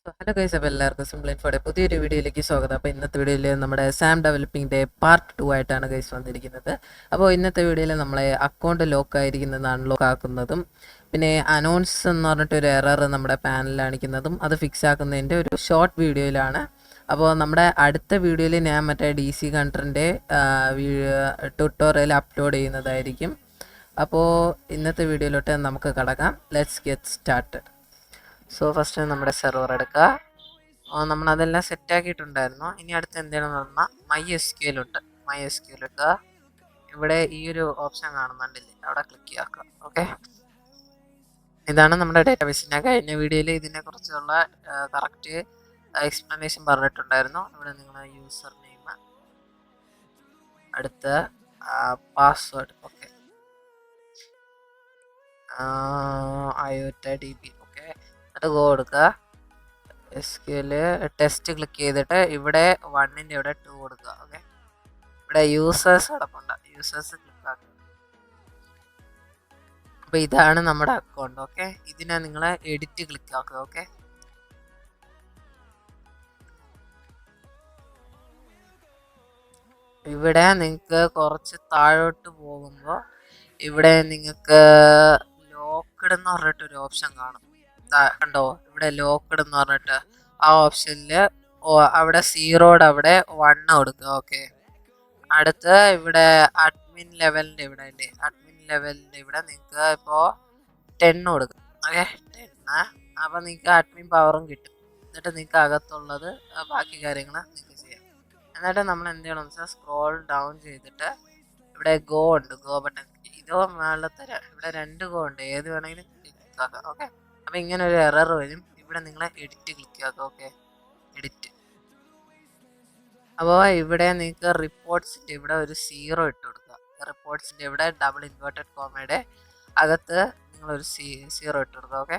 Hello guys, അപ്പോൾ എല്ലാവർക്കും simple ഇൻഫോയുടെ പുതിയൊരു വീഡിയോയിലേക്ക് സ്വാഗതം. അപ്പോൾ ഇന്നത്തെ വീഡിയോയിൽ നമ്മുടെ സാം ഡെവലപ്പിംഗിൻ്റെ പാർട്ട് 2 ആയിട്ടാണ് ഗൈസ് വന്നിരിക്കുന്നത്. അപ്പോൾ ഇന്നത്തെ വീഡിയോയിൽ നമ്മളെ അക്കൗണ്ട് ലോക്ക് ആയിരിക്കുന്നത് അൺലോക്ക് ആക്കുന്നതും പിന്നെ അനൗൺസ് എന്ന് പറഞ്ഞിട്ടൊരു എറർ നമ്മുടെ പാനലിൽ കാണിക്കുന്നതും അത് ഫിക്സ് ആക്കുന്നതിൻ്റെ ഒരു ഷോർട്ട് വീഡിയോയിലാണ്. അപ്പോൾ നമ്മുടെ അടുത്ത വീഡിയോയിൽ ഞാൻ മറ്റേ DC കൺട്രിൻ്റെ ട്യൂട്ടോറിയൽ അപ്ലോഡ് ചെയ്യുന്നതായിരിക്കും. അപ്പോൾ ഇന്നത്തെ വീഡിയോയിലോട്ട് നമുക്ക് കടക്കാം. Let's get started. So first നമ്മുടെ സെർവർ എടുക്കുക. നമ്മളതെല്ലാം സെറ്റാക്കിയിട്ടുണ്ടായിരുന്നു. ഇനി അടുത്ത് എന്തെയാണെന്ന് പറഞ്ഞാൽ MySQL ഉണ്ട്. MySQL എടുക്കുക. ഇവിടെ ഈ ഒരു ഓപ്ഷൻ കാണുന്നുണ്ടല്ലേ, അവിടെ ക്ലിക്ക് ചെയ്യാക്കുക. ഓക്കെ, ഇതാണ് നമ്മുടെ ഡേറ്റാബേസ്. ഞാൻ കഴിഞ്ഞ വീഡിയോയിൽ ഇതിനെക്കുറിച്ചുള്ള കറക്റ്റ് എക്സ്പ്ലനേഷൻ പറഞ്ഞിട്ടുണ്ടായിരുന്നു. ഇവിടെ നിങ്ങൾ യൂസർ നെയിം, അടുത്ത പാസ്വേഡ്, ഓക്കെ, IOTA-DB, ഓക്കെ, എന്നിട്ട് ഗോ കൊടുക്കുക. SQL ടെസ്റ്റ് ക്ലിക്ക് ചെയ്തിട്ട് ഇവിടെ 1ൻ്റെ ഇവിടെ 2 കൊടുക്കുക. ഓക്കെ, ഇവിടെ യൂസേഴ്സ് കിടപ്പുണ്ട്, യൂസേഴ്സ് ക്ലിക്ക് ആക്കുക. അപ്പോൾ ഇതാണ് നമ്മുടെ അക്കൗണ്ട്. ഓക്കെ, ഇതിനെ നിങ്ങൾ എഡിറ്റ് ക്ലിക്ക് ആക്കുക. ഓക്കെ, ഇവിടെ നിങ്ങൾക്ക് കുറച്ച് താഴോട്ട് പോകുമ്പോൾ ഇവിടെ നിങ്ങൾക്ക് ലോക്ക്ഡ് എന്ന് പറഞ്ഞിട്ടൊരു ഓപ്ഷൻ കാണും. കണ്ടോ, ഇവിടെ ലോക്ക്ഡ് എന്ന് പറഞ്ഞിട്ട് ആ ഓപ്ഷനിൽ അവിടെ 0യുടെ അവിടെ 1 കൊടുക്കുക. ഓക്കെ, അടുത്ത് ഇവിടെ അഡ്മിൻ ലെവലിൻ്റെ ഇവിടെ അല്ലേ, അഡ്മിൻ ലെവലിൻ്റെ ഇവിടെ നിങ്ങൾക്ക് ഇപ്പോൾ 10 കൊടുക്കുക. ഓക്കെ, 10. അപ്പോൾ നിങ്ങൾക്ക് അഡ്മിൻ പവറും കിട്ടും. എന്നിട്ട് നിങ്ങൾക്ക് അകത്തുള്ളത് ബാക്കി കാര്യങ്ങൾ നിങ്ങൾക്ക് ചെയ്യാം. എന്നിട്ട് നമ്മൾ എന്ത് ചെയ്യണമെന്ന് വെച്ചാൽ സ്ക്രോൾ ഡൗൺ ചെയ്തിട്ട് ഇവിടെ ഗോ ഉണ്ട്, ഗോ ബട്ടൺ. ഇതോ മേളത്തെ ഇവിടെ 2 ഗോ ഉണ്ട്, ഏത് വേണമെങ്കിലും ക്ലിക്ക് ആക്കാം. ഓക്കെ, അപ്പോൾ ഇങ്ങനെ ഒരു എറർ വരും. ഇവിടെ നിങ്ങൾ എഡിറ്റ് ക്ലിക്ക് ആക്കുക. Okay, edit. അപ്പോൾ ഇവിടെ നിങ്ങൾക്ക് റിപ്പോർട്ട്സിൻ്റെ ഇവിടെ ഒരു 0 ഇട്ട് കൊടുക്കുക. റിപ്പോർട്ട്സിൻ്റെ ഇവിടെ ഡബിൾ ഇൻവേർട്ടഡ് കോമയുടെ അകത്ത് നിങ്ങളൊരു 0 ഇട്ട് കൊടുക്കുക. ഓക്കെ,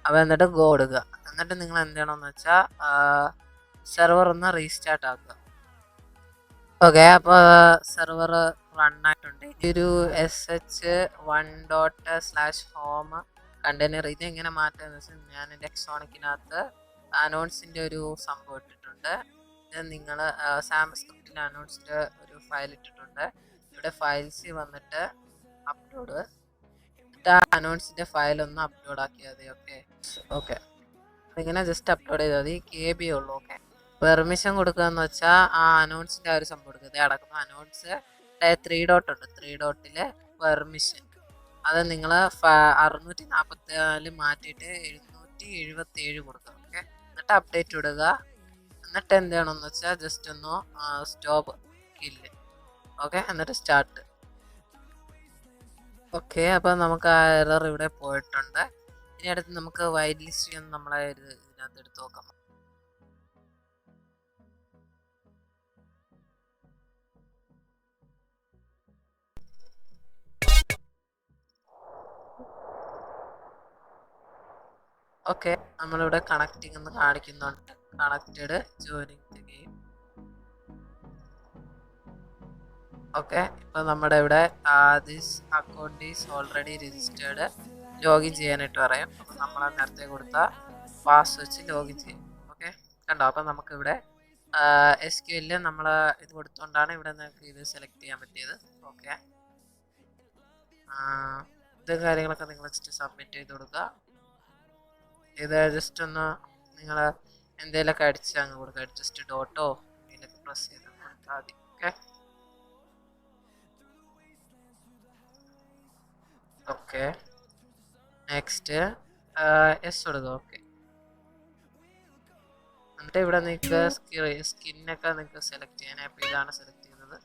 അപ്പോൾ എന്നിട്ട് ഗോ കൊടുക്കുക. എന്നിട്ട് നിങ്ങൾ എന്ത് ചെയ്യണമെന്ന് വെച്ചാൽ സെർവർ ഒന്ന് റീസ്റ്റാർട്ട് ആക്കുക. ഓക്കെ, അപ്പോൾ സെർവർ റൺ ആയിട്ടുണ്ട്. ഒരു sh1./home കണ്ടെയ്നർ ഇത് എങ്ങനെ മാറ്റാന്ന് വെച്ചാൽ ഞാൻ എൻ്റെ എക്സോണിക്കിനകത്ത് അനൗൺസിൻ്റെ ഒരു സംഭവം ഇട്ടിട്ടുണ്ട്. ഇത് നിങ്ങൾ സാം സ്ക്രിപ്റ്റിൽ അനൗൺസിൻ്റെ ഒരു ഫയൽ ഇട്ടിട്ടുണ്ട്. ഇവിടെ ഫയൽസിൽ വന്നിട്ട് അപ്ലോഡ്, എന്നിട്ട് ആ അനൗൺസിൻ്റെ ഫയലൊന്ന് അപ്ലോഡ് ആക്കിയാൽ മതി. ഓക്കെ ഓക്കെ, അതിങ്ങനെ ജസ്റ്റ് അപ്ലോഡ് ചെയ്താൽ മതി. KB ഉള്ളൂ. ഓക്കെ, പെർമിഷൻ കൊടുക്കുക എന്ന് വെച്ചാൽ ആ അനൗൺസിൻ്റെ ആ ഒരു സംഭവം കൊടുക്കുക. ഇത് അടക്കുന്ന അനൗൺസ് 3 ഡോട്ട് ഉണ്ട്, 3 ഡോട്ടിൽ പെർമിഷൻ അത് നിങ്ങൾ 644 മാറ്റിയിട്ട് 777 കൊടുക്കുക. ഓക്കെ, എന്നിട്ട് അപ്ഡേറ്റ് ഇടുക. എന്നിട്ട് എന്ത് ചെയ്യണമെന്ന് വെച്ചാൽ ജസ്റ്റ് ഒന്ന് സ്റ്റോപ്പ് കില്ല്. ഓക്കെ, എന്നിട്ട് സ്റ്റാർട്ട്. ഓക്കെ, അപ്പോൾ നമുക്ക് ആ എറർ ഇവിടെ പോയിട്ടുണ്ട്. ഇനി അടുത്ത് നമുക്ക് വൈറ്റ് ലിസ്റ്റ് ഒന്ന് നമ്മളെ ഇതിനകത്ത് എടുത്ത് നോക്കാം. ഓക്കെ, നമ്മളിവിടെ കണക്റ്റിംഗ് എന്ന് കാണിക്കുന്നുണ്ട്. Connected joining the game. Okay, ഇപ്പോൾ നമ്മുടെ ഇവിടെ this account is already registered login ചെയ്യാനായിട്ട് പറയും. അപ്പോൾ നമ്മൾ നേരത്തെ കൊടുത്ത പാസ് വെച്ച് ലോഗിൻ ചെയ്യും. ഓക്കെ, കണ്ടോ, അപ്പോൾ നമുക്കിവിടെ SQL നമ്മൾ ഇത് കൊടുത്തുകൊണ്ടാണ് ഇവിടെ നിങ്ങൾക്ക് ഇത് സെലക്ട് ചെയ്യാൻ പറ്റിയത്. ഓക്കെ, ഇത് കാര്യങ്ങളൊക്കെ നിങ്ങൾ ജസ്റ്റ് സബ്മിറ്റ് ചെയ്ത് കൊടുക്കുക. ഇത് ജസ്റ്റ് ഒന്ന് നിങ്ങൾ എന്തെങ്കിലുമൊക്കെ അടിച്ച് അങ്ങ് കൊടുക്കുക. ജസ്റ്റ് ഡോട്ടോ എന്തെങ്കിലുമൊക്കെ പ്രസ് ചെയ്ത് കൊടുത്താൽ മതി. ഓക്കെ ഓക്കെ, നെക്സ്റ്റ് എസ് കൊടുക്കുക. ഓക്കെ, എന്നിട്ട് ഇവിടെ നിങ്ങൾക്ക് സ്കിന്നൊക്കെ നിങ്ങൾക്ക് സെലക്ട് ചെയ്യാൻ. അപ്പോൾ ഇതാണ് സെലക്ട് ചെയ്യുന്നത്.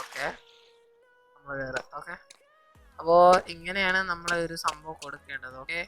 ഓക്കെ, നമ്മൾ വേറെ. ഓക്കെ, അപ്പോൾ ഇങ്ങനെയാണ് നമ്മൾ ഒരു സംഭവം കൊടുക്കേണ്ടത്. ഓക്കെ,